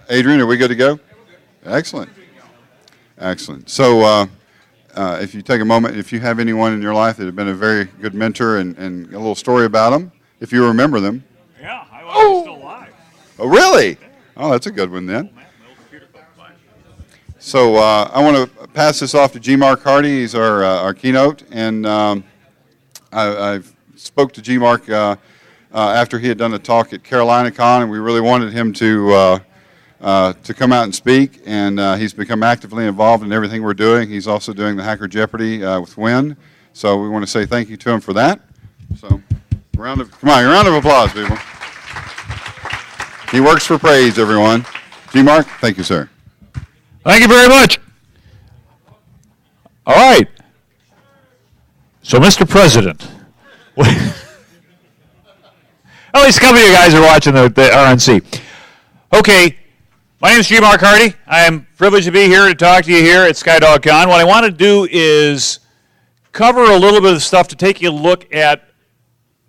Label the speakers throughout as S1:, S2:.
S1: Adrian, are we good to go? Excellent. Excellent. So if you take a moment, if you have anyone in your life that has been a very good mentor and a little story about them, if you remember them.
S2: Yeah, I was still alive.
S1: Oh, really? Oh, that's a good one then. So I want to pass this off to GMark Hardy. He's our keynote, and I spoke to GMark after he had done a talk at CarolinaCon, and we really wanted him to come out and speak, and he's become actively involved in everything we're doing. He's also doing the Hacker Jeopardy with Win, so we want to say thank you to him for that. So, a round of applause, people. He works for praise, everyone. GMark, thank you, sir.
S2: Thank you very much. All right. So, Mr. President, at least a couple of you guys are watching the RNC. Okay, my name is GMark Hardy. I'm privileged to be here to talk to you here at SkyDogCon. What I want to do is cover a little bit of stuff to take you a look at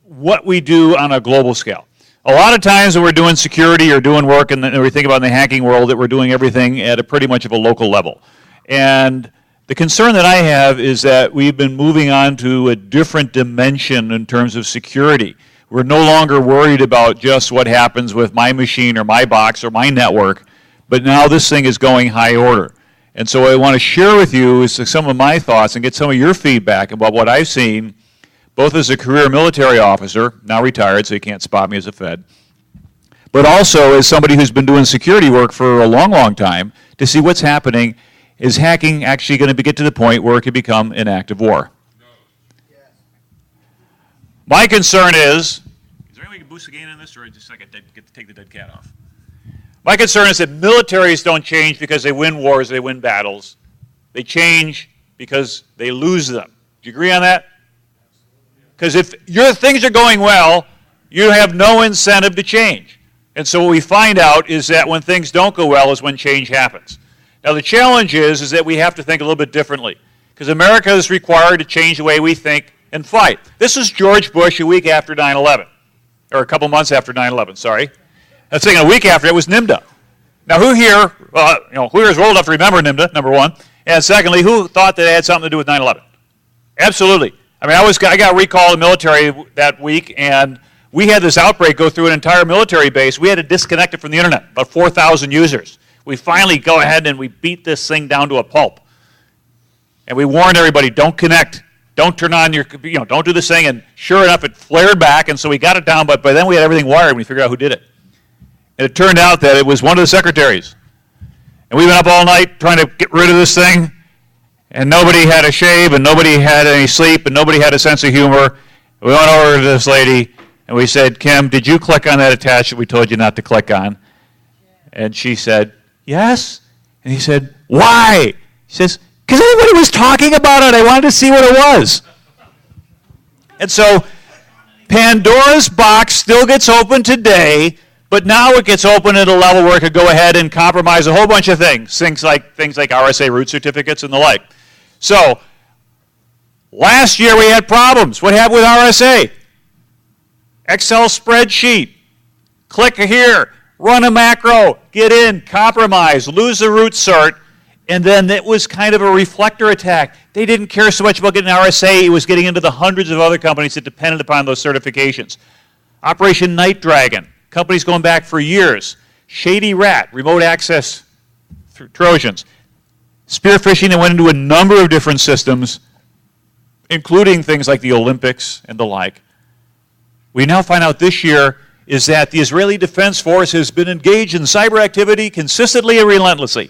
S2: what we do on a global scale. A lot of times when we're doing security or doing work and we think about in the hacking world that we're doing everything at a pretty much of a local level. And the concern that I have is that we've been moving on to a different dimension in terms of security. We're no longer worried about just what happens with my machine or my box or my network, but now this thing is going high order. And so what I want to share with you is some of my thoughts and get some of your feedback about what I've seen, both as a career military officer, now retired so you can't spot me as a Fed, but also as somebody who's been doing security work for a long, long time to see what's happening. Is hacking actually going to get to the point where it could become an act of war? No. Yes. My concern is there any way we can boost the gain on this, or just get to take the dead cat off? My concern is that militaries don't change because they win wars, they win battles. They change because they lose them. Do you agree on that? Because if your things are going well, you have no incentive to change. And so what we find out is that when things don't go well is when change happens. Now the challenge is that we have to think a little bit differently, because America is required to change the way we think and fight. This is George Bush a week after 9/11, or a couple months after 9/11, sorry. I was thinking a week after it was NIMDA. Now who here, who here is old enough to remember NIMDA, number one, and secondly, who thought that it had something to do with 9/11? Absolutely. I mean, I got recalled in the military that week, and we had this outbreak go through an entire military base. We had to disconnect it from the internet, about 4,000 users. We finally go ahead and we beat this thing down to a pulp. And we warned everybody, don't connect, don't turn on your, don't do this thing. And sure enough, it flared back, and so we got it down, but by then we had everything wired and we figured out who did it. And it turned out that it was one of the secretaries. And we went up all night trying to get rid of this thing, and nobody had a shave, and nobody had any sleep, and nobody had a sense of humor. We went over to this lady, and we said, Kim, did you click on that attachment we told you not to click on? And she said, yes. And he said, why? He says, because everybody was talking about it. I wanted to see what it was. And so Pandora's box still gets open today, but now it gets open at a level where it could go ahead and compromise a whole bunch of things like RSA root certificates and the like. So last year we had problems. What happened with RSA? Excel spreadsheet. Click here. Run a macro, get in, compromise, lose the root cert, and then it was kind of a reflector attack. They didn't care so much about getting RSA, it was getting into the hundreds of other companies that depended upon those certifications. Operation Night Dragon, companies going back for years. Shady Rat, remote access Trojans. Spear phishing that went into a number of different systems, including things like the Olympics and the like. We now find out this year is that the Israeli Defense Force has been engaged in cyber activity consistently and relentlessly.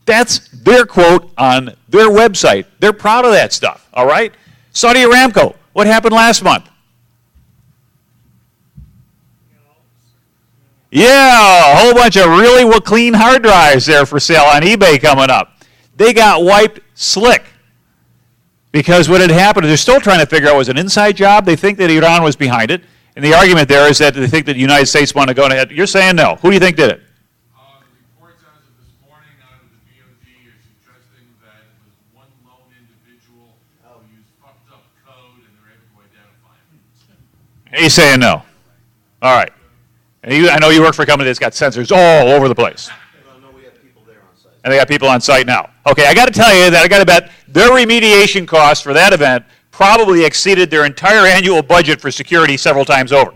S2: That's their quote on their website. They're proud of that stuff, all right? Saudi Aramco, what happened last month? Yeah, a whole bunch of really clean hard drives there for sale on eBay coming up. They got wiped slick because what had happened, they're still trying to figure out was it an inside job. They think that Iran was behind it. And the argument there is that they think that the United States want to go ahead. You're saying no. Who do you think did it?
S3: The reports as of this morning out of the DOD are suggesting that it was one lone individual who used fucked up code and they're able to identify him.
S2: He's saying no. All right. And I know you work for a company that's got sensors all over the place. And they got people on site now. Okay, I got to tell you that I got to bet their remediation costs for that event probably exceeded their entire annual budget for security several times over.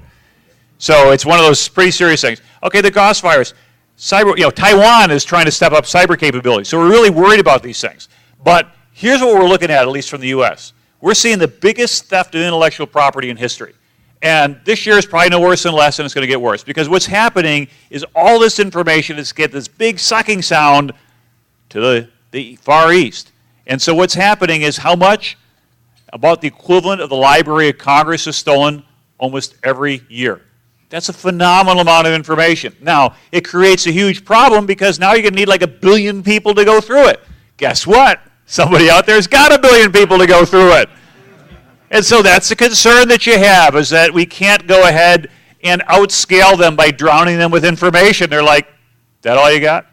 S2: So it's one of those pretty serious things. Okay, the Gauss virus. Taiwan is trying to step up cyber capability. So we're really worried about these things. But here's what we're looking at least from the U.S. We're seeing the biggest theft of intellectual property in history. And this year is probably no worse than last, and it's going to get worse. Because what's happening is all this information is getting this big sucking sound to the Far East. And so what's happening is how much? About the equivalent of the Library of Congress is stolen almost every year. That's a phenomenal amount of information. Now, it creates a huge problem because now you're going to need like 1 billion people to go through it. Guess what? Somebody out there's got 1 billion people to go through it. And so that's the concern that you have, is that we can't go ahead and outscale them by drowning them with information. They're like, that all you got?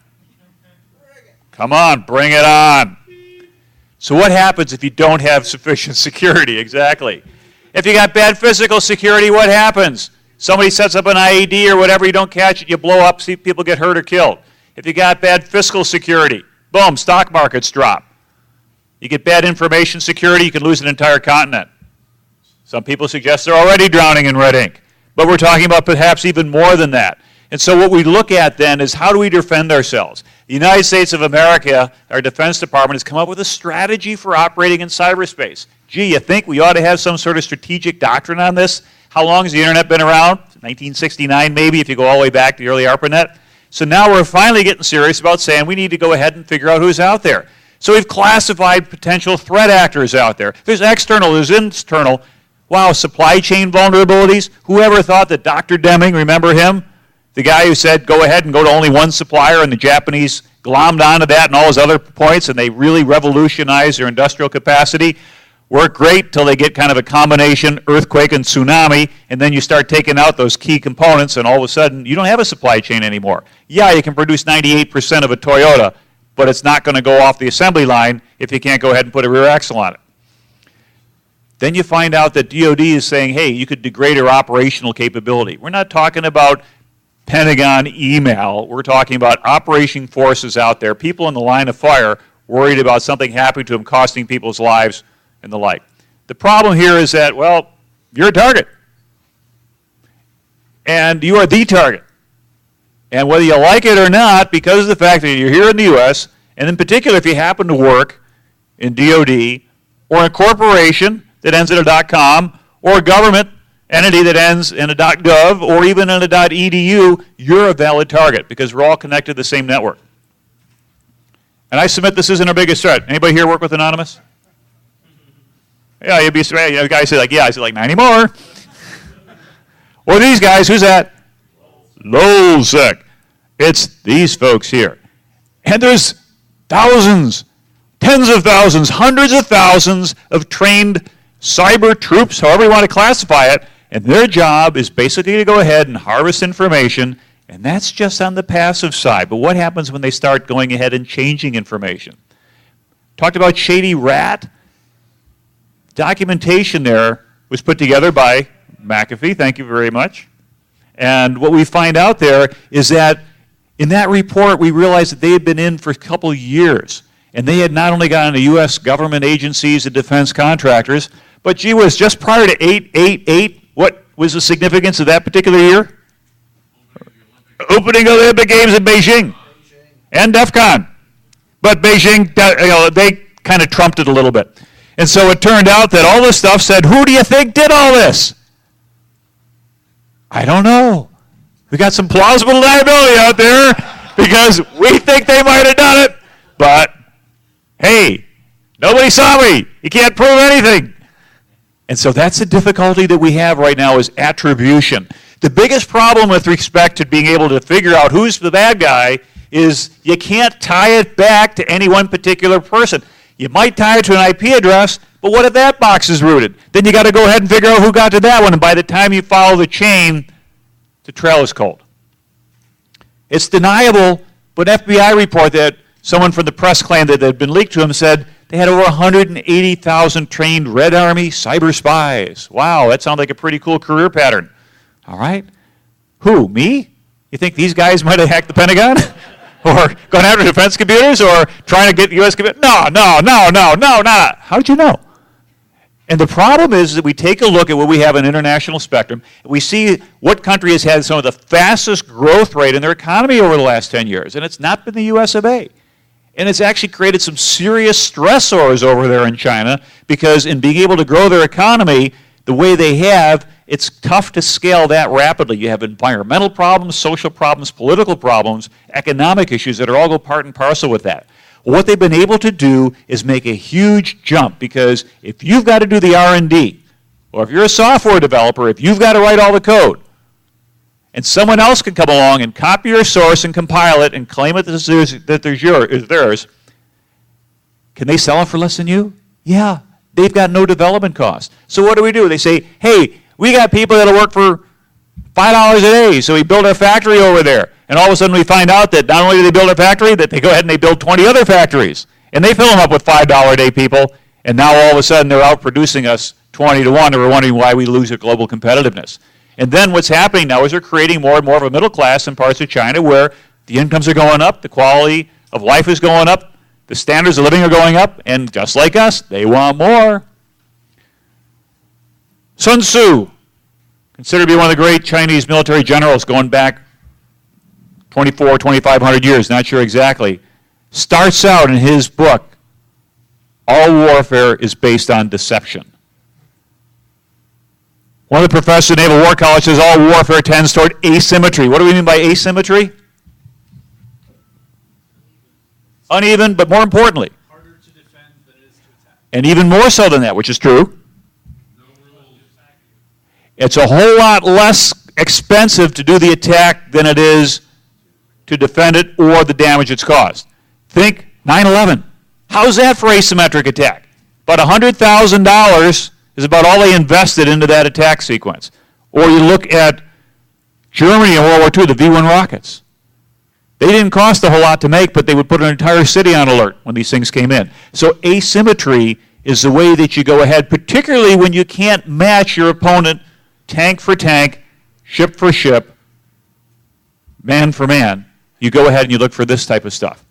S2: Come on, bring it on. So what happens if you don't have sufficient security? Exactly. If you got bad physical security, what happens? Somebody sets up an IED or whatever, you don't catch it, you blow up, see people get hurt or killed. If you got bad fiscal security, boom, stock markets drop. You get bad information security, you can lose an entire continent. Some people suggest they're already drowning in red ink. But we're talking about perhaps even more than that. And so what we look at then is how do we defend ourselves? The United States of America, our Defense Department, has come up with a strategy for operating in cyberspace. Gee, you think we ought to have some sort of strategic doctrine on this? How long has the internet been around? 1969 maybe, if you go all the way back to the early ARPANET. So now we're finally getting serious about saying we need to go ahead and figure out who's out there. So we've classified potential threat actors out there. There's external, there's internal. Wow, supply chain vulnerabilities. Whoever thought that Dr. Deming, remember him? The guy who said go ahead and go to only one supplier, and the Japanese glommed onto that and all his other points, and they really revolutionized their industrial capacity. Work great till they get kind of a combination earthquake and tsunami, and then you start taking out those key components, and all of a sudden you don't have a supply chain anymore. Yeah, you can produce 98% of a Toyota, but it's not going to go off the assembly line if you can't go ahead and put a rear axle on it. Then you find out that DoD is saying, hey, you could degrade our operational capability. We're not talking about Pentagon email. We're talking about operation forces out there, people in the line of fire worried about something happening to them, costing people's lives and the like. The problem here is that, well, you're a target. And you are the target. And whether you like it or not, because of the fact that you're here in the U.S., and in particular if you happen to work in DoD or a corporation that ends in a .com, or a government entity that ends in a .gov, or even in a .edu, you're a valid target because we're all connected to the same network. And I submit this isn't our biggest threat. Anybody here work with Anonymous? Yeah, you'd be surprised. You know, guys say like, yeah, I say like 90 more. Or these guys, who's that? LOLSEC. It's these folks here. And there's thousands, tens of thousands, hundreds of thousands of trained cyber troops, however you want to classify it, and their job is basically to go ahead and harvest information, and that's just on the passive side. But what happens when they start going ahead and changing information? Talked about Shady Rat. Documentation there was put together by McAfee, thank you very much. And what we find out there is that in that report we realized that they had been in for a couple years, and they had not only gotten to U.S. government agencies and defense contractors, but gee whiz, just prior to 8/88, what was the significance of that particular year? Opening Olympic Games in Beijing. And DEF CON. But Beijing, they kind of trumped it a little bit. And so it turned out that all this stuff said, who do you think did all this? I don't know. We got some plausible liability out there because we think they might have done it. But, hey, nobody saw me. You can't prove anything. And so that's the difficulty that we have right now is attribution. The biggest problem with respect to being able to figure out who's the bad guy is you can't tie it back to any one particular person. You might tie it to an IP address, but what if that box is rooted? Then you got to go ahead and figure out who got to that one, and by the time you follow the chain, the trail is cold. It's deniable, but an FBI report that someone from the press claimed that had been leaked to him said they had over 180,000 trained Red Army cyber spies. Wow, that sounds like a pretty cool career pattern. All right. Who, me? You think these guys might have hacked the Pentagon? Or going after defense computers or trying to get U.S. computers? No. How did you know? And the problem is that we take a look at what we have in international spectrum, and we see what country has had some of the fastest growth rate in their economy over the last 10 years, and it's not been the U.S. of A. And it's actually created some serious stressors over there in China because in being able to grow their economy the way they have, it's tough to scale that rapidly. You have environmental problems, social problems, political problems, economic issues that are all go part and parcel with that. Well, what they've been able to do is make a huge jump because if you've got to do the R&D, or if you're a software developer, if you've got to write all the code, and someone else can come along and copy your source and compile it and claim it that is theirs, can they sell it for less than you? Yeah, they've got no development cost. So what do? They say, hey, we got people that'll work for $5 a day, so we build our factory over there. And all of a sudden we find out that not only do they build a factory, that they go ahead and they build 20 other factories. And they fill them up with $5 a day people, and now all of a sudden they're outproducing us 20 to 1, and we're wondering why we lose our global competitiveness. And then what's happening now is they're creating more and more of a middle class in parts of China where the incomes are going up, the quality of life is going up, the standards of living are going up, and just like us, they want more. Sun Tzu, considered to be one of the great Chinese military generals going back 2,500 years, not sure exactly, starts out in his book, all warfare is based on deception. One of the professors at Naval War College says all warfare tends toward asymmetry. What do we mean by asymmetry? Uneven, but more importantly,
S4: harder to defend than it is to attack.
S2: And even more so than that, which is true. It's a whole lot less expensive to do the attack than it is to defend it or the damage it's caused. Think 9/11. How's that for asymmetric attack? About $100,000 is about all they invested into that attack sequence. Or you look at Germany in World War II, the V-1 rockets. They didn't cost a whole lot to make, but they would put an entire city on alert when these things came in. So asymmetry is the way that you go ahead, particularly when you can't match your opponent tank for tank, ship for ship, man for man. You go ahead and you look for this type of stuff.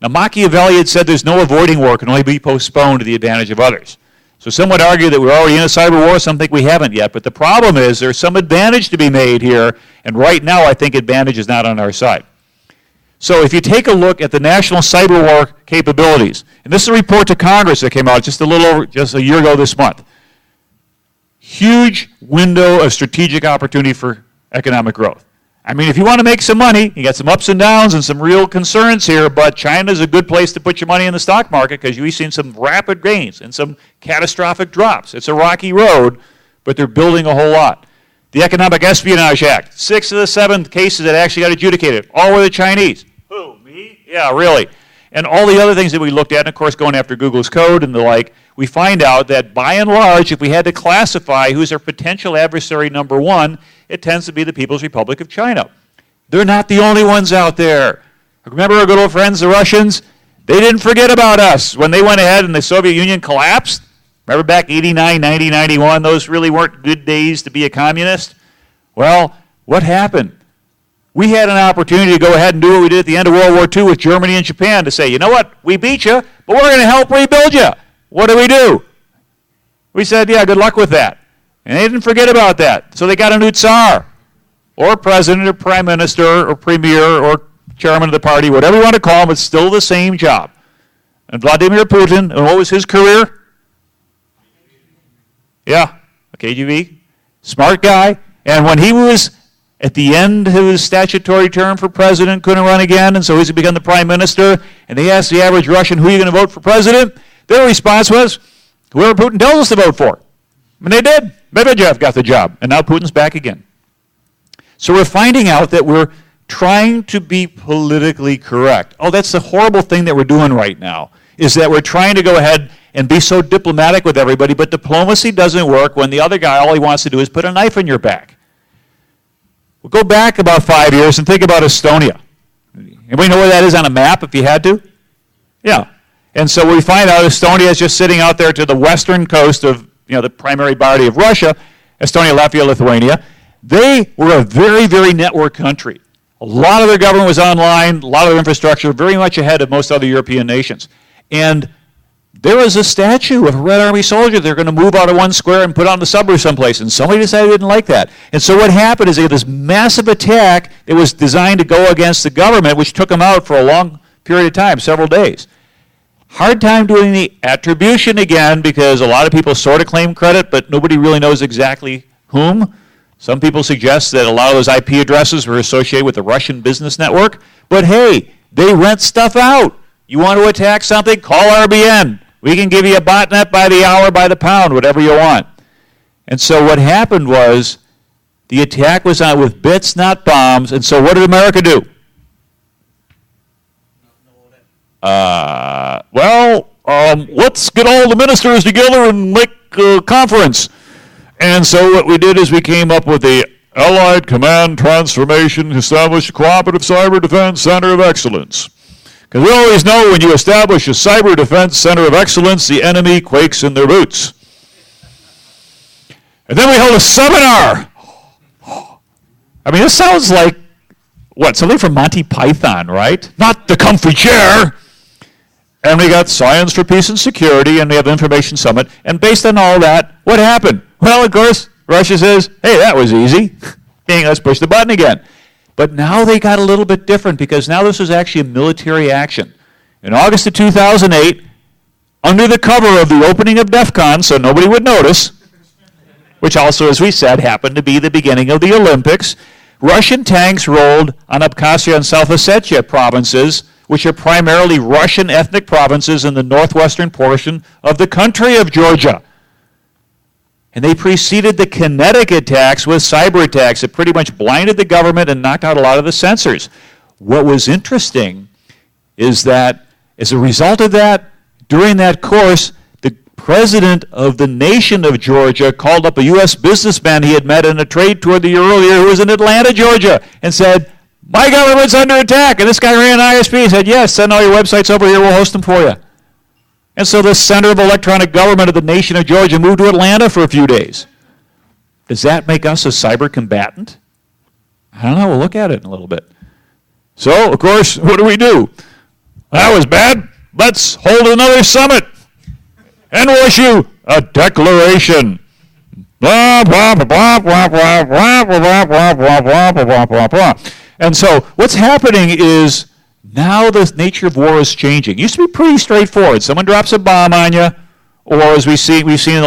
S2: Now, Machiavelli had said there's no avoiding war, can only be postponed to the advantage of others. So some would argue that we're already in a cyber war, some think we haven't yet. But the problem is there's some advantage to be made here, and right now I think advantage is not on our side. So if you take a look at the national cyber war capabilities, and this is a report to Congress that came out just a year ago this month. Huge window of strategic opportunity for economic growth. I mean, if you want to make some money, you got some ups and downs and some real concerns here, but China's a good place to put your money in the stock market because you've seen some rapid gains and some catastrophic drops. It's a rocky road, but they're building a whole lot. The Economic Espionage Act, 6 of the 7 cases that actually got adjudicated, all were the Chinese. Who, me? Yeah, really. And all the other things that we looked at, and of course going after Google's code and the like, we find out that by and large, if we had to classify who's our potential adversary number one, it tends to be the People's Republic of China. They're not the only ones out there. Remember our good old friends, the Russians? They didn't forget about us when they went ahead and the Soviet Union collapsed. Remember back 89, 90, 91, those really weren't good days to be a communist? Well, what happened? We had an opportunity to go ahead and do what we did at the end of World War II with Germany and Japan to say, you know what, we beat you, but we're going to help rebuild you. What do? We said, yeah, good luck with that. And they didn't forget about that. So they got a new Tsar, or president, or prime minister, or premier, or chairman of the party, whatever you want to call him, it's still the same job. And Vladimir Putin, and what was his career? Yeah, KGB, smart guy. And when he was at the end of his statutory term for president, couldn't run again, and so he's become the prime minister, and they asked the average Russian, who are you going to vote for president? Their response was, whoever Putin tells us to vote for. And they did. Medvedev got the job, and now Putin's back again. So we're finding out that we're trying to be politically correct. Oh, that's the horrible thing that we're doing right now, is that we're trying to go ahead and be so diplomatic with everybody, but diplomacy doesn't work when the other guy, all he wants to do is put a knife in your back. We'll go back about 5 years and think about Estonia. Anybody know where that is on a map if you had to? Yeah. And so we find out Estonia is just sitting out there to the western coast of the primary body of Russia, Estonia, Latvia, Lithuania. They were a very, very networked country. A lot of their government was online, a lot of their infrastructure, very much ahead of most other European nations. And there was a statue of a Red Army soldier they're going to move out of one square and put on the subway someplace, and somebody decided they didn't like that. And so what happened is they had this massive attack that was designed to go against the government, which took them out for a long period of time, several days. Hard time doing the attribution again, because a lot of people sort of claim credit, but nobody really knows exactly whom. Some people suggest that a lot of those IP addresses were associated with the Russian business network. But hey, they rent stuff out. You want to attack something? Call RBN. We can give you a botnet by the hour, by the pound, whatever you want. And so what happened was the attack was on with bits, not bombs. And so what did America do? Let's get all the ministers together and make a conference. And so what we did is we came up with the Allied Command Transformation to establish a Cooperative Cyber Defense Center of Excellence. Because we always know when you establish a cyber defense center of excellence, the enemy quakes in their boots. And then we held a seminar. I mean, this sounds like, what, something from Monty Python, right? Not the comfy chair. And we got Science for Peace and Security, and we have the Information Summit. And based on all that, what happened? Well, of course, Russia says, hey, that was easy. Let's push the button again. But now they got a little bit different, because now this was actually a military action. In August of 2008, under the cover of the opening of DEF CON, so nobody would notice, which also, as we said, happened to be the beginning of the Olympics, Russian tanks rolled on Abkhazia and South Ossetia provinces, which are primarily Russian ethnic provinces in the northwestern portion of the country of Georgia. And they preceded the kinetic attacks with cyber attacks that pretty much blinded the government and knocked out a lot of the sensors. What was interesting is that as a result of that, during that course, the president of the nation of Georgia called up a U.S. businessman he had met in a trade tour the year earlier who was in Atlanta, Georgia, and said, my government's under attack. And this guy ran an ISP and said, yes, send all your websites over here, we'll host them for you. And so the center of electronic government of the nation of Georgia moved to Atlanta for a few days. Does that make us a cyber combatant? I don't know. We'll look at it in a little bit. So, of course, what do? That was bad. Let's hold another summit. And we'll issue a declaration. And so what's happening is now the nature of war is changing. It used to be pretty straightforward. Someone drops a bomb on you, or as we've seen in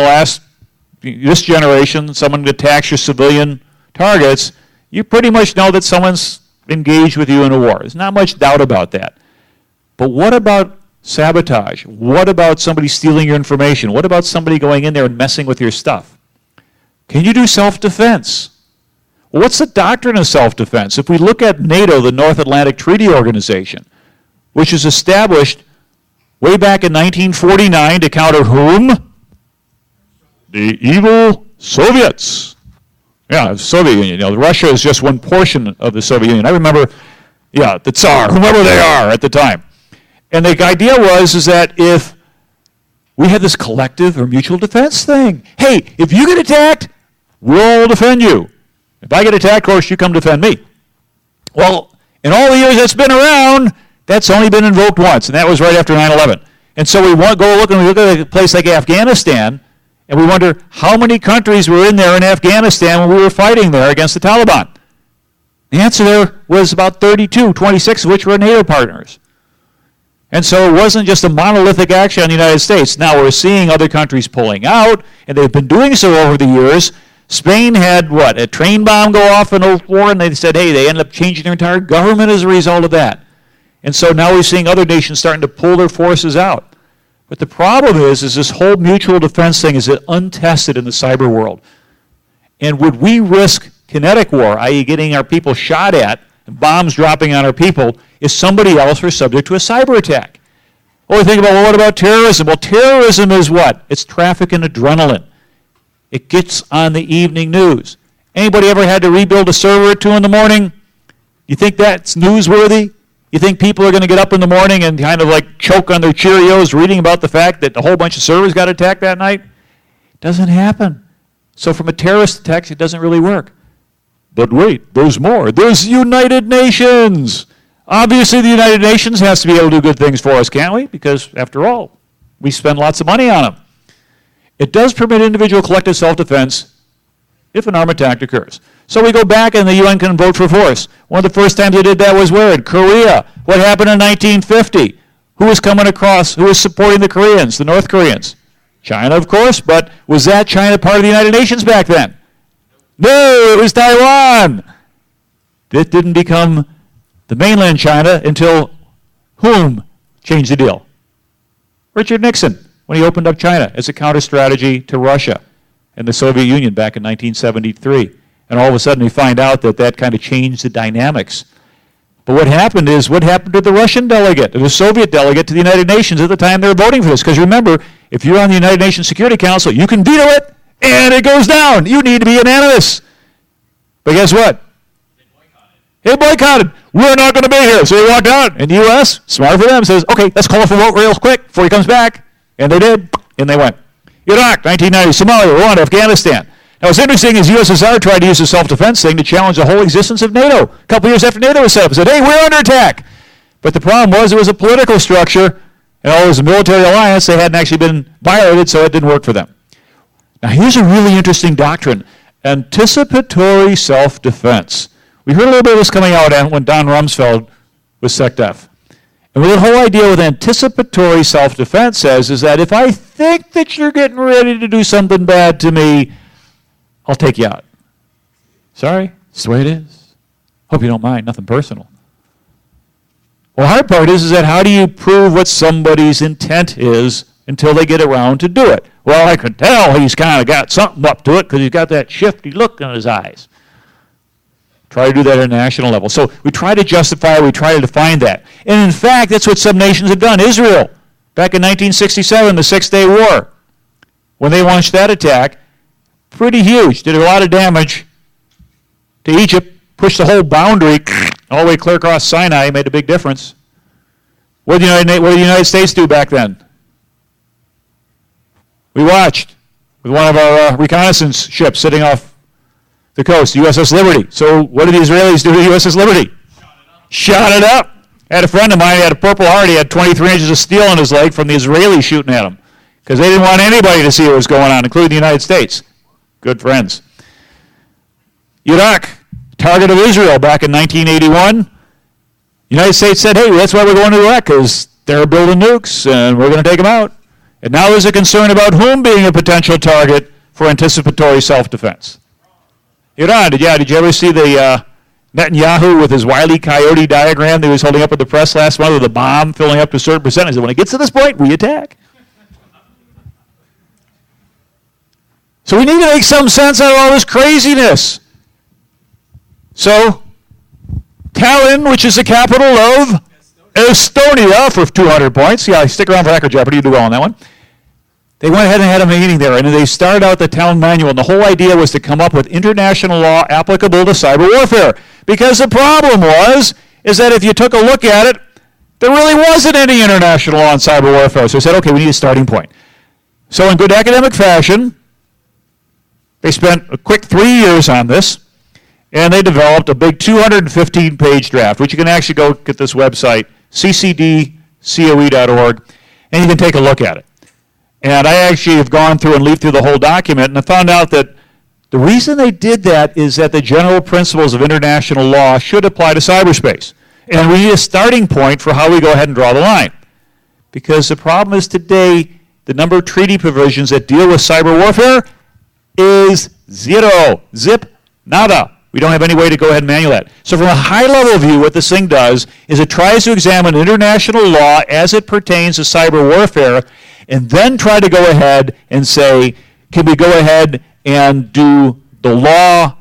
S2: this generation, someone attacks your civilian targets, you pretty much know that someone's engaged with you in a war. There's not much doubt about that. But what about sabotage? What about somebody stealing your information? What about somebody going in there and messing with your stuff? Can you do self-defense? Well, what's the doctrine of self-defense? If we look at NATO, the North Atlantic Treaty Organization, which was established way back in 1949 to counter whom? The evil Soviets. Yeah, the Soviet Union. Russia is just one portion of the Soviet Union. I remember, the Tsar, whoever they are at the time. And the idea is that if we had this collective or mutual defense thing, hey, if you get attacked, we'll defend you. If I get attacked, of course, you come defend me. Well, in all the years that's been around, that's only been invoked once, and that was right after 9/11. And so we look at a place like Afghanistan, and we wonder how many countries were in there in Afghanistan when we were fighting there against the Taliban. The answer there was about 32, 26 of which were NATO partners. And so it wasn't just a monolithic action on the United States. Now we're seeing other countries pulling out, and they've been doing so over the years. Spain had, a train bomb go off in 2004, and they said, hey, they ended up changing their entire government as a result of that. And so now we're seeing other nations starting to pull their forces out. But the problem is this whole mutual defense thing is untested in the cyber world. And would we risk kinetic war, i.e. getting our people shot at, and bombs dropping on our people, if somebody else were subject to a cyber attack? Well, we think about, what about terrorism? Well, terrorism is what? It's traffic in adrenaline. It gets on the evening news. Anybody ever had to rebuild a server at 2 in the morning? You think that's newsworthy? You think people are going to get up in the morning and kind of choke on their Cheerios reading about the fact that a whole bunch of servers got attacked that night? It doesn't happen. So from a terrorist attack, it doesn't really work. But wait, there's more. There's United Nations. Obviously, the United Nations has to be able to do good things for us, can't we? Because, after all, we spend lots of money on them. It does permit individual collective self-defense if an armed attack occurs. So we go back and the UN can vote for force. One of the first times they did that was where? In Korea. What happened in 1950? Who was coming across? Who was supporting the Koreans, the North Koreans? China, of course, but was that China part of the United Nations back then? No, it was Taiwan. It didn't become the mainland China until whom changed the deal? Richard Nixon, when he opened up China as a counter-strategy to Russia and the Soviet Union back in 1973. And all of a sudden we find out that that kind of changed the dynamics. But what happened to the Russian delegate, or the Soviet delegate to the United Nations at the time they were voting for this? Because remember, if you're on the United Nations Security Council, you can veto it, and it goes down. You need to be unanimous. But guess what? They boycotted. We're not going to be here. So they walked out, and the U.S., smart for them, says, okay, let's call for a vote real quick before he comes back. And they did, and they went. Iraq, 1990, Somalia, Rwanda, Afghanistan. Now, what's interesting is USSR tried to use the self-defense thing to challenge the whole existence of NATO. A couple years after NATO was set up, said, hey, we're under attack. But the problem was it was a political structure, and all it was a military alliance. They hadn't actually been violated, so it didn't work for them. Now, here's a really interesting doctrine, anticipatory self-defense. We heard a little bit of this coming out when Don Rumsfeld was SecDef. And what the whole idea with anticipatory self-defense says is that if I think that you're getting ready to do something bad to me, I'll take you out. Sorry, that's the way it is. Hope you don't mind, nothing personal. Well, the hard part is that how do you prove what somebody's intent is until they get around to do it? Well, I can tell he's kind of got something up to it because he's got that shifty look in his eyes. Try to do that at a national level. So we try to justify, we try to define that. And in fact, that's what some nations have done. Israel, back in 1967, the Six-Day War, when they launched that attack, pretty huge, did a lot of damage to Egypt, pushed the whole boundary all the way clear across Sinai, made a big difference. What did the United States do back then? We watched with one of our reconnaissance ships sitting off the coast, USS Liberty. So what did the Israelis do to USS Liberty? Shot it up. I had a friend of mine, he had a Purple Heart, he had 23 inches of steel in his leg from the Israelis shooting at him because they didn't want anybody to see what was going on, including the United States. Good friends. Iraq, target of Israel back in 1981. The United States said, hey, that's why we're going to Iraq, because they're building nukes and we're going to take them out. And now there's a concern about whom being a potential target for anticipatory self-defense. Iran, did you ever see the Netanyahu with his Wile E. Coyote diagram that he was holding up at the press last month with a bomb filling up to a certain percentage? When it gets to this point, we attack. So we need to make some sense out of all this craziness. So, Tallinn, which is the capital of Estonia, for 200 points. Yeah, stick around for Hacker Jeopardy. You do well on that one. They went ahead and had a meeting there, and they started out the Tallinn Manual, and the whole idea was to come up with international law applicable to cyber warfare. Because the problem is that if you took a look at it, there really wasn't any international law on cyber warfare. So they said, okay, we need a starting point. So in good academic fashion, they spent a quick 3 years on this, and they developed a big 215-page draft, which you can actually go get this website, ccdcoe.org, and you can take a look at it. And I actually have gone through and leafed through the whole document, and I found out that the reason they did that is that the general principles of international law should apply to cyberspace. And we need a starting point for how we go ahead and draw the line. Because the problem is today, the number of treaty provisions that deal with cyber warfare is zero. Zip, nada. We don't have any way to go ahead and manual that. So from a high-level view, what this thing does is it tries to examine international law as it pertains to cyber warfare, and then try to go ahead and say, can we go ahead and do the law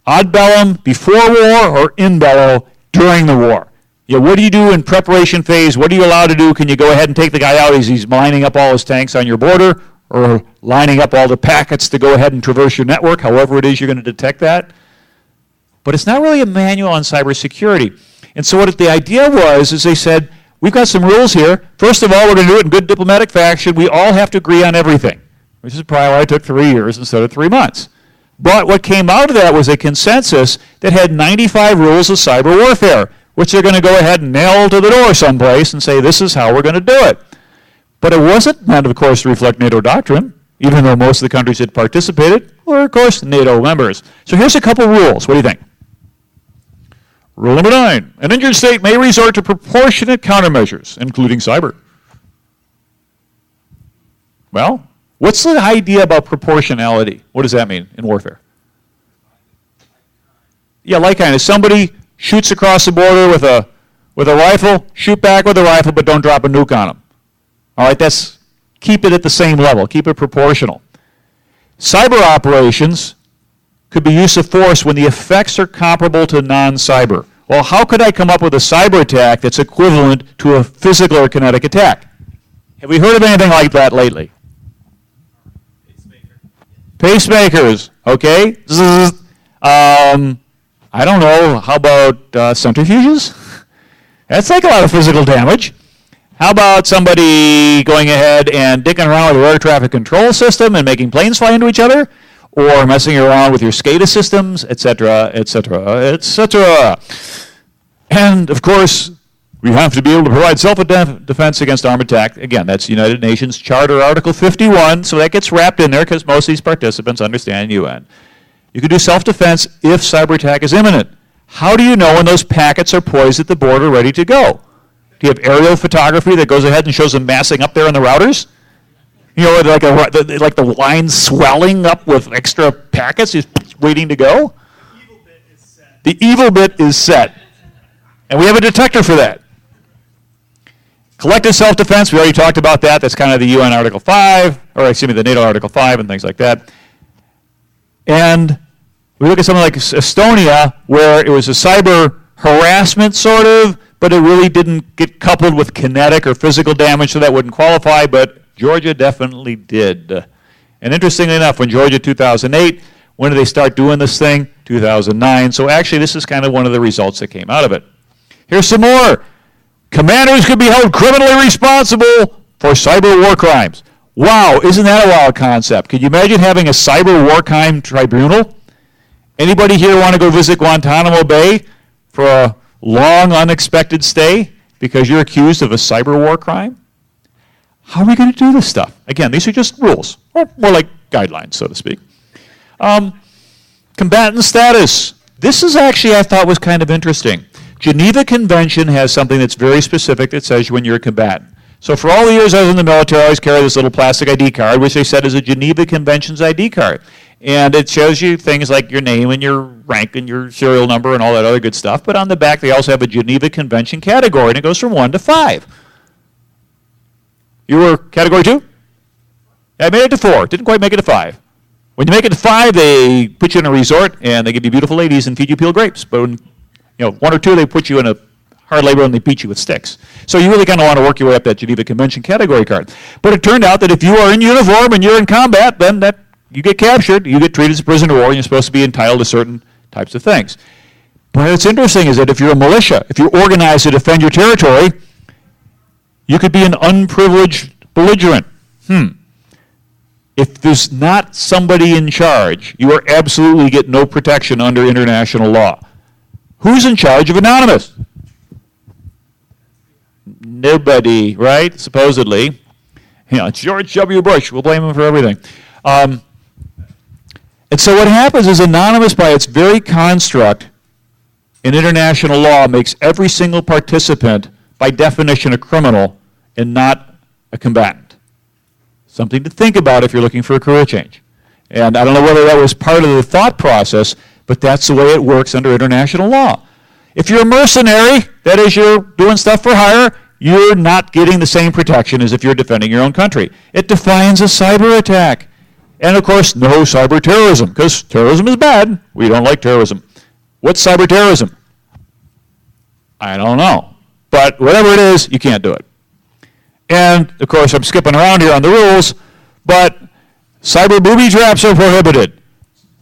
S2: ad bellum before war or in bello during the war? You know, what do you do in preparation phase? What are you allowed to do? Can you go ahead and take the guy out as he's lining up all his tanks on your border or lining up all the packets to go ahead and traverse your network, however it is you're going to detect that? But it's not really a manual on cybersecurity. And so what the idea was is they said, we've got some rules here. First of all, we're going to do it in good diplomatic fashion. We all have to agree on everything. Which is probably why it took 3 years instead of 3 months. But what came out of that was a consensus that had 95 rules of cyber warfare, which they're going to go ahead and nail to the door someplace and say, this is how we're going to do it. But it wasn't meant, of course, to reflect NATO doctrine, even though most of the countries had participated were, of course, NATO members. So here's a couple rules. What do you think? Rule number 9, an injured state may resort to proportionate countermeasures, including cyber. Well, what's the idea about proportionality? What does that mean in warfare? Yeah, like kind. If somebody shoots across the border with a rifle, shoot back with a rifle, but don't drop a nuke on them. All right, that's keep it at the same level, keep it proportional. Cyber operations could be use of force when the effects are comparable to non-cyber. Well, how could I come up with a cyber attack that's equivalent to a physical or kinetic attack? Have we heard of anything like that lately? Pacemakers, okay. I don't know, how about centrifuges? That's like a lot of physical damage. How about somebody going ahead and dicking around with your air traffic control system and making planes fly into each other? Or messing around with your SCADA systems, etc., etc., etc. And, of course, we have to be able to provide self-defense against armed attack. Again, that's United Nations Charter Article 51, so that gets wrapped in there because most of these participants understand UN. You can do self-defense if cyber attack is imminent. How do you know when those packets are poised at the border ready to go? Do you have aerial photography that goes ahead and shows them massing up there on the routers? You know, like the line swelling up with extra packets just waiting to go?
S4: The evil bit is set.
S2: The evil bit is set. And we have a detector for that. Collective self-defense, we already talked about that. That's kind of the UN Article 5, or excuse me, the NATO Article 5 and things like that. And we look at something like Estonia, where it was a cyber harassment sort of, but it really didn't get coupled with kinetic or physical damage, so that wouldn't qualify, but Georgia definitely did. And interestingly enough, when Georgia 2008, when did they start doing this thing? 2009. So actually, this is kind of one of the results that came out of it. Here's some more. Commanders could be held criminally responsible for cyber war crimes. Wow, isn't that a wild concept? Could you imagine having a cyber war crime tribunal? Anybody here want to go visit Guantanamo Bay for a long, unexpected stay because you're accused of a cyber war crime? How are we going to do this stuff? Again, these are just rules, or more like guidelines, so to speak. Combatant status. This is actually, I thought, was kind of interesting. Geneva Convention has something that's very specific that says when you're a combatant. So for all the years I was in the military, I always carried this little plastic ID card, which they said is a Geneva Convention's ID card. And it shows you things like your name and your rank and your serial number and all that other good stuff. But on the back, they also have a Geneva Convention category, and it goes from 1 to 5. You were category 2? I made it to 4. Didn't quite make it to 5. When you make it to 5, they put you in a resort, and they give you beautiful ladies and feed you peeled grapes. But when 1 or 2, they put you in a hard labor and they beat you with sticks. So you really kind of want to work your way up that Geneva Convention category card. But it turned out that if you are in uniform and you're in combat, then that you get captured, you get treated as a prisoner of war, and you're supposed to be entitled to certain types of things. But what's interesting is that if you're a militia, if you're organized to defend your territory, you could be an unprivileged belligerent. If there's not somebody in charge, you are absolutely get no protection under international law. Who's in charge of Anonymous? Nobody, right? Supposedly. It's George W. Bush. We'll blame him for everything. And so what happens is Anonymous, by its very construct in international law, makes every single participant, by definition, a criminal and not a combatant. Something to think about if you're looking for a career change. And I don't know whether that was part of the thought process, but that's the way it works under international law. If you're a mercenary, that is, you're doing stuff for hire, you're not getting the same protection as if you're defending your own country. It defines a cyber attack. And, of course, no cyber terrorism, because terrorism is bad. We don't like terrorism. What's cyber terrorism? I don't know. But whatever it is, you can't do it. And, of course, I'm skipping around here on the rules, but cyber booby traps are prohibited.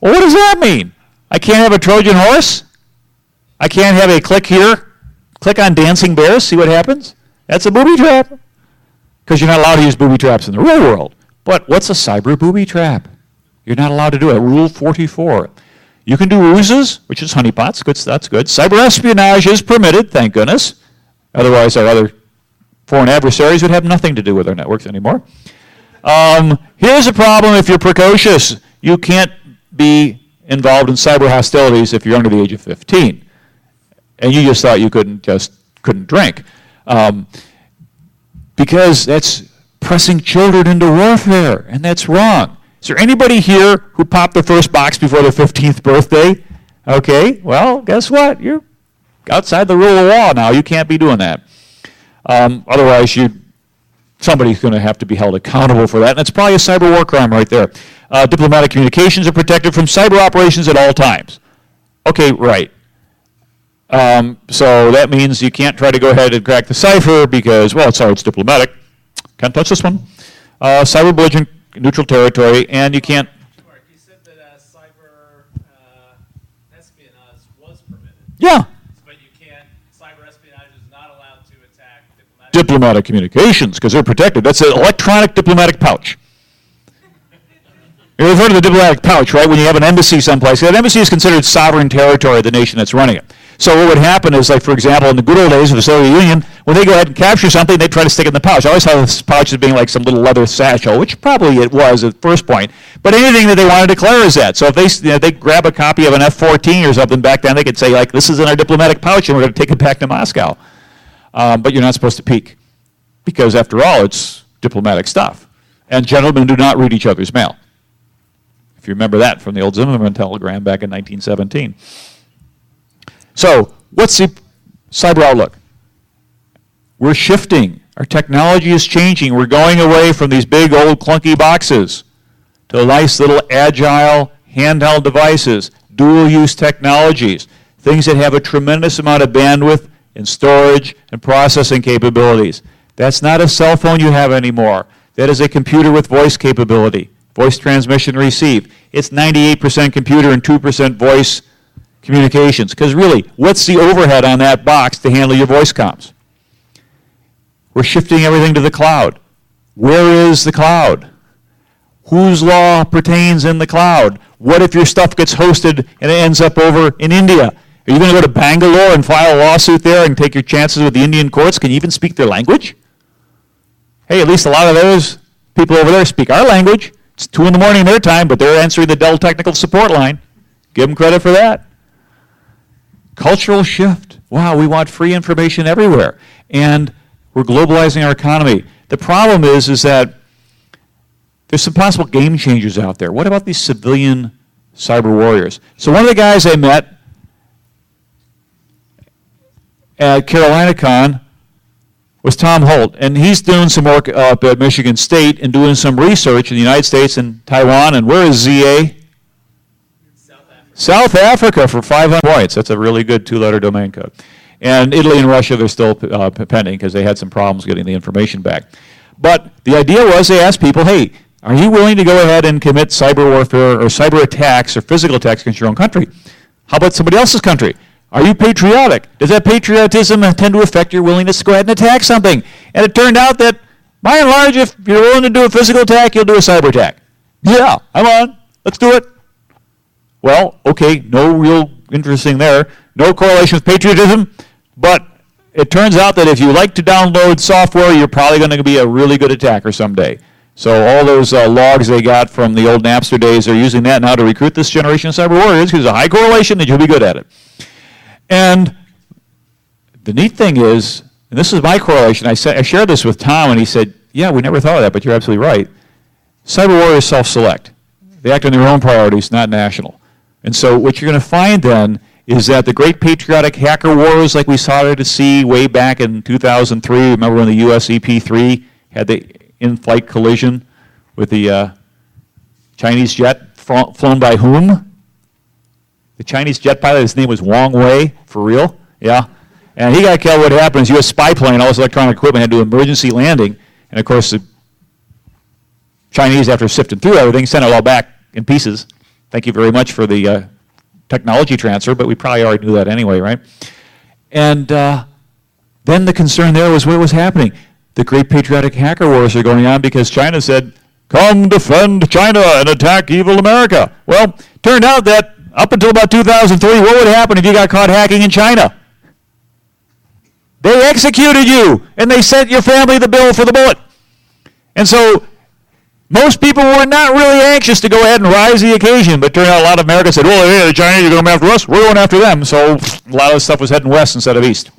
S2: Well, what does that mean? I can't have a Trojan horse? I can't have a click here, click on dancing bears, see what happens? That's a booby trap. Because you're not allowed to use booby traps in the real world. But what's a cyber booby trap? You're not allowed to do it. Rule 44. You can do ruses, which is honeypots. That's good. Cyber espionage is permitted, thank goodness. Otherwise, our other foreign adversaries would have nothing to do with our networks anymore. Here's a problem if you're precocious. You can't be involved in cyber hostilities if you're under the age of 15. And you just thought you couldn't drink. Because that's pressing children into warfare, and that's wrong. Is there anybody here who popped their first box before their 15th birthday? Okay, well, guess what? You're outside the rule of law now. You can't be doing that. Otherwise, somebody's going to have to be held accountable for that, and it's probably a cyber war crime right there. Diplomatic communications are protected from cyber operations at all times. Okay, right. So that means you can't try to go ahead and crack the cipher because, well, it's diplomatic. Can't touch this one. Cyber belligerent neutral territory, and you can't.
S4: Mark, you said that cyber espionage was permitted.
S2: Yeah.
S4: But you can't. Cyber espionage is not allowed to attack
S2: Diplomatic communications because they're protected. That's an electronic diplomatic pouch. You've heard of the diplomatic pouch, right? When you have an embassy someplace, that embassy is considered sovereign territory of the nation that's running it. So what would happen is, like, for example, in the good old days of the Soviet Union, when they go ahead and capture something, they try to stick it in the pouch. I always saw this pouch as being like some little leather satchel, which probably it was at the first point. But anything that they want to declare is that. So if they grab a copy of an F-14 or something back then, they could say, like, this is in our diplomatic pouch, and we're going to take it back to Moscow. But you're not supposed to peek, because after all, it's diplomatic stuff. And gentlemen do not read each other's mail. If you remember that from the old Zimmerman telegram back in 1917. So, what's the cyber outlook? We're shifting. Our technology is changing. We're going away from these big, old, clunky boxes to nice little agile, handheld devices, dual-use technologies, things that have a tremendous amount of bandwidth and storage and processing capabilities. That's not a cell phone you have anymore. That is a computer with voice capability, voice transmission receive. It's 98% computer and 2% voice communications. Because really, what's the overhead on that box to handle your voice comms? We're shifting everything to the cloud. Where is the cloud? Whose law pertains in the cloud? What if your stuff gets hosted and it ends up over in India? Are you going to go to Bangalore and file a lawsuit there and take your chances with the Indian courts? Can you even speak their language? Hey, at least a lot of those people over there speak our language. It's 2 in the morning their time, but they're answering the Dell technical support line. Give them credit for that. Cultural shift. Wow, we want free information everywhere. And we're globalizing our economy. The problem is that there's some possible game changers out there. What about these civilian cyber warriors? So one of the guys I met at CarolinaCon was Tom Holt, and he's doing some work up at Michigan State and doing some research in the United States and Taiwan. And where is ZA? South Africa for 500 points. That's a really good 2-letter domain code. And Italy and Russia, they're still pending because they had some problems getting the information back. But the idea was they asked people, hey, are you willing to go ahead and commit cyber warfare or cyber attacks or physical attacks against your own country? How about somebody else's country? Are you patriotic? Does that patriotism tend to affect your willingness to go ahead and attack something? And it turned out that, by and large, if you're willing to do a physical attack, you'll do a cyber attack. Yeah, I'm on. Let's do it. Well, okay, no real interesting there. No correlation with patriotism, but it turns out that if you like to download software, you're probably going to be a really good attacker someday. So all those logs they got from the old Napster days, they're using that now to recruit this generation of cyber warriors because there's a high correlation that you'll be good at it. And the neat thing is, and this is my correlation, I shared this with Tom, and he said, yeah, we never thought of that, but you're absolutely right. Cyber warriors self-select. They act on their own priorities, not national. And so what you're going to find then is that the great patriotic hacker wars like we started to see way back in 2003, remember when the US EP-3 had the in-flight collision with the Chinese jet flown by whom? The Chinese jet pilot, his name was Wang Wei, for real, yeah. And he got killed. What happened is U.S. spy plane, all this electronic equipment had to do emergency landing. And of course, the Chinese, after sifting through everything, sent it all back in pieces. Thank you very much for the technology transfer, but we probably already knew that anyway, right? And then the concern there was what was happening. The great patriotic hacker wars are going on because China said, come defend China and attack evil America. Well, turned out that up until about 2003, what would happen if you got caught hacking in China? They executed you, and they sent your family the bill for the bullet. And so most people were not really anxious to go ahead and rise to the occasion, but turned out a lot of Americans said, well, yeah, the Chinese are going after us, we're going after them. So a lot of the stuff was heading west instead of east.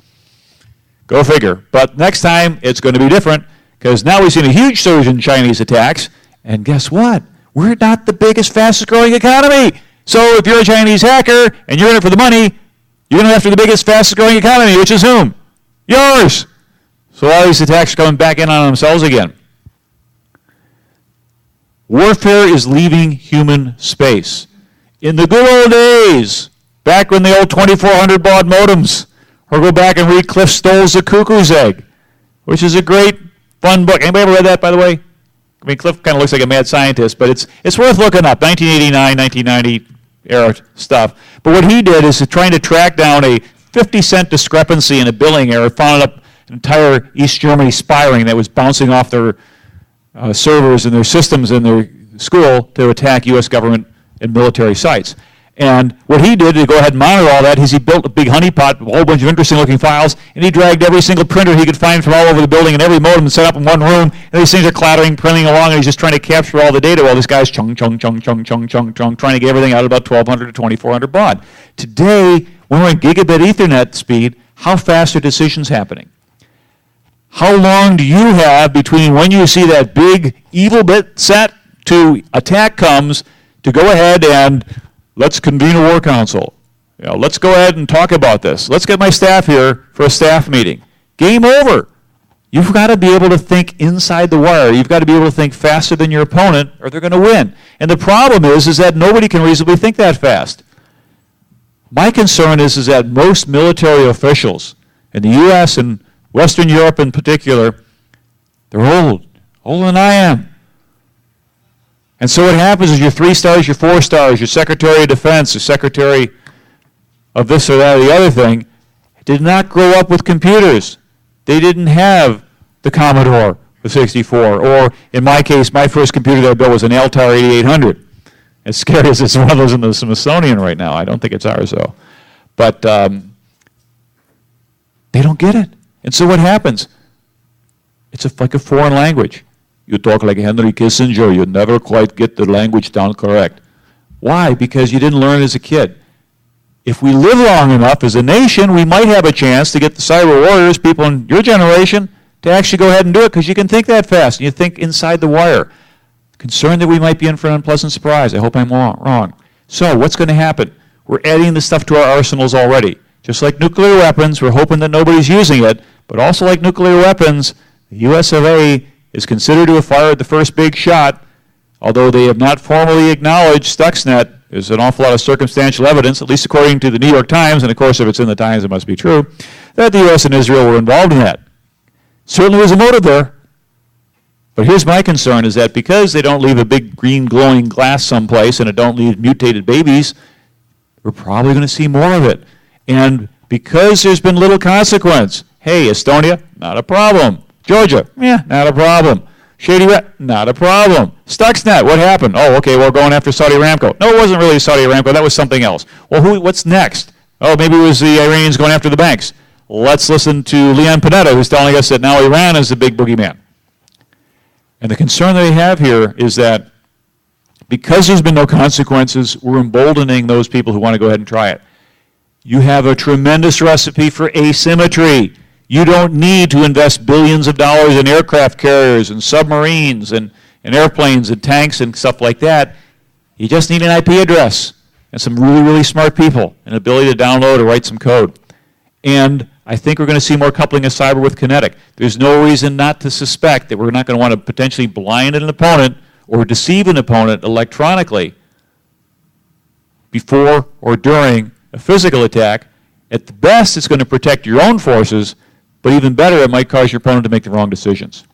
S2: Go figure. But next time, it's going to be different, because now we've seen a huge surge in Chinese attacks, and guess what? We're not the biggest, fastest growing economy. So if you're a Chinese hacker, and you're in it for the money, you're going after the biggest, fastest growing economy, which is whom? Yours. So all these attacks are coming back in on themselves again. Warfare is leaving human space. In the good old days, back when the old 2400 baud modems, or go back and read Cliff Stoll's The Cuckoo's Egg, which is a great, fun book. Anybody ever read that, by the way? I mean, Cliff kind of looks like a mad scientist, but it's worth looking up. 1989, 1990 era stuff. But what he did is trying to track down a 50-cent discrepancy in a billing error, found up an entire East Germany spy ring that was bouncing off their servers and their systems in their school to attack U.S. government and military sites. And what he did to go ahead and monitor all that is he built a big honeypot with a whole bunch of interesting-looking files, and he dragged every single printer he could find from all over the building and every modem and set up in one room, and these things are clattering, printing along, and he's just trying to capture all the data while this guy's chung, trying to get everything out at about 1,200 to 2,400 baud. Today, when we're in gigabit Ethernet speed, how fast are decisions happening? How long do you have between when you see that big evil bit set to attack comes to go ahead and let's convene a war council. Let's go ahead and talk about this. Let's get my staff here for a staff meeting. Game over. You've got to be able to think inside the wire. You've got to be able to think faster than your opponent or they're going to win. And the problem is that nobody can reasonably think that fast. My concern is that most military officials in the U.S. and Western Europe in particular, they're older than I am. And so what happens is your 3 stars, your 4 stars, your Secretary of Defense, your Secretary of this or that or the other thing, did not grow up with computers. They didn't have the Commodore, the 64, or in my case, my first computer that I built was an Altair 8800. As scary as it's one of those in the Smithsonian right now. I don't think it's ours, though. But they don't get it. And so what happens? It's like a foreign language. You talk like Henry Kissinger. You never quite get the language down correct. Why? Because you didn't learn as a kid. If we live long enough as a nation, we might have a chance to get the cyber warriors, people in your generation, to actually go ahead and do it because you can think that fast. And you think inside the wire. Concerned that we might be in for an unpleasant surprise. I hope I'm wrong. So what's going to happen? We're adding this stuff to our arsenals already. Just like nuclear weapons, we're hoping that nobody's using it. But also like nuclear weapons, the US of A is considered to have fired the first big shot, although they have not formally acknowledged Stuxnet. There's an awful lot of circumstantial evidence, at least according to the New York Times, and of course if it's in the Times it must be true, that the US and Israel were involved in that. Certainly there's a motive there. But here's my concern is that because they don't leave a big green glowing glass someplace and it don't leave mutated babies, we're probably going to see more of it. And because there's been little consequence, hey, Estonia, not a problem. Georgia, not a problem. Shady Rat, not a problem. Stuxnet, what happened? Oh, okay, we're going after Saudi Aramco. No, it wasn't really Saudi Aramco, that was something else. Well, what's next? Oh, maybe it was the Iranians going after the banks. Let's listen to Leon Panetta, who's telling us that now Iran is the big boogeyman. And the concern they have here is that because there's been no consequences, we're emboldening those people who want to go ahead and try it. You have a tremendous recipe for asymmetry. You don't need to invest billions of dollars in aircraft carriers and submarines and airplanes and tanks and stuff like that. You just need an IP address and some really, really smart people and ability to download or write some code. And I think we're going to see more coupling of cyber with kinetic. There's no reason not to suspect that we're not going to want to potentially blind an opponent or deceive an opponent electronically before or during a physical attack. At the best, it's going to protect your own forces, but even better, it might cause your opponent to make the wrong decisions.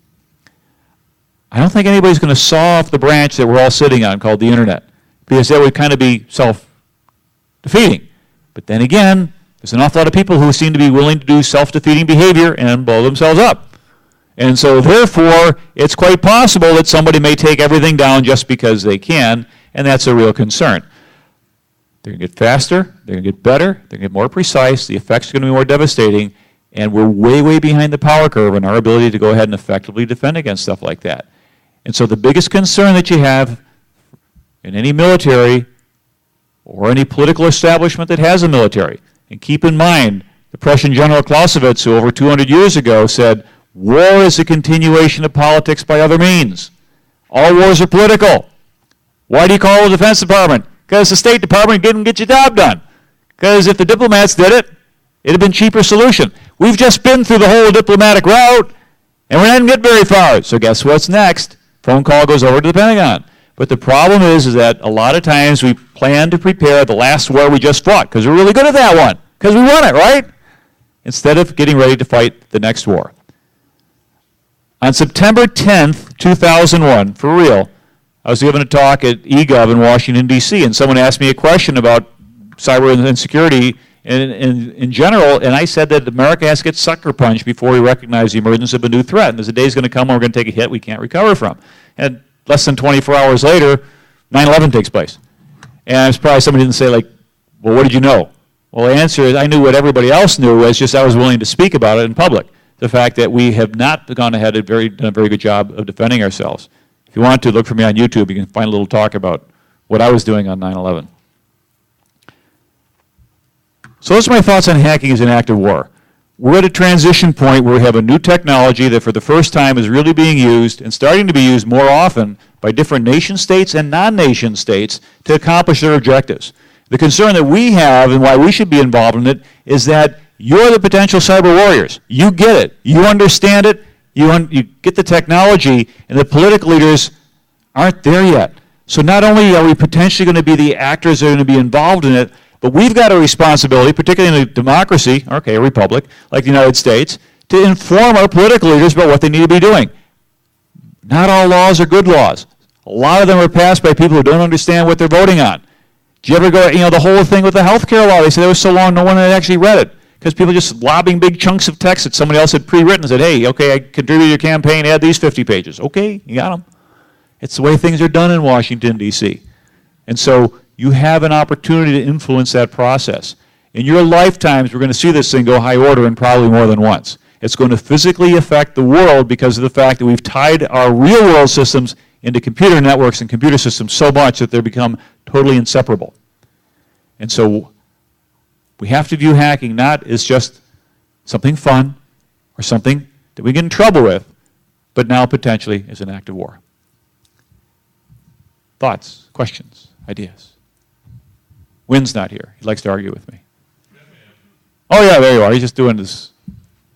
S2: I don't think anybody's going to saw off the branch that we're all sitting on called the internet, because that would kind of be self-defeating. But then again, there's an awful lot of people who seem to be willing to do self-defeating behavior and blow themselves up. And so therefore, it's quite possible that somebody may take everything down just because they can, and that's a real concern. They're going to get faster, they're going to get better, they're going to get more precise, the effects are going to be more devastating, and we're way, way behind the power curve in our ability to go ahead and effectively defend against stuff like that. And so the biggest concern that you have in any military or any political establishment that has a military, and keep in mind, the Prussian General Clausewitz, who over 200 years ago said, war is a continuation of politics by other means. All wars are political. Why do you call the Defense Department? Because the State Department didn't get your job done. Because if the diplomats did it, it'd have been a cheaper solution. We've just been through the whole diplomatic route, and we didn't get very far. So guess what's next? Phone call goes over to the Pentagon. But the problem is that a lot of times we plan to prepare the last war we just fought, because we're really good at that one, because we won it, right? Instead of getting ready to fight the next war. On September 10th, 2001, for real, I was giving a talk at eGov in Washington, D.C., and someone asked me a question about cyber and security in general, and I said that America has to get sucker punched before we recognize the emergence of a new threat. And there's a day's going to come when we're going to take a hit we can't recover from. And less than 24 hours later, 9/11 takes place. And I'm surprised somebody didn't say, like, well, what did you know? Well, the answer is I knew what everybody else knew, it's just I was willing to speak about it in public. The fact that we have not gone ahead and done a very good job of defending ourselves. If you want to, look for me on YouTube. You can find a little talk about what I was doing on 9/11. So those are my thoughts on hacking as an act of war. We're at a transition point where we have a new technology that for the first time is really being used and starting to be used more often by different nation states and non-nation states to accomplish their objectives. The concern that we have and why we should be involved in it is that you're the potential cyber warriors. You get it. You understand it. You get the technology, and the political leaders aren't there yet. So not only are we potentially going to be the actors that are going to be involved in it, but we've got a responsibility, particularly in a democracy, okay, a republic, like the United States, to inform our political leaders about what they need to be doing. Not all laws are good laws. A lot of them are passed by people who don't understand what they're voting on. Do you ever go, the whole thing with the health care law, they said it was so long no one had actually read it. Because people just lobbing big chunks of text that somebody else had pre-written and said, hey, okay, I contributed to your campaign, add these 50 pages. Okay, you got them. It's the way things are done in Washington, D.C. And so you have an opportunity to influence that process. In your lifetimes, we're going to see this thing go high order and probably more than once. It's going to physically affect the world because of the fact that we've tied our real world systems into computer networks and computer systems so much that they've become totally inseparable. And so we have to view hacking not as just something fun or something that we get in trouble with, but now potentially as an act of war. Thoughts, questions, ideas? Wynn's not here. He likes to argue with me. Oh, yeah, there you are. He's just doing this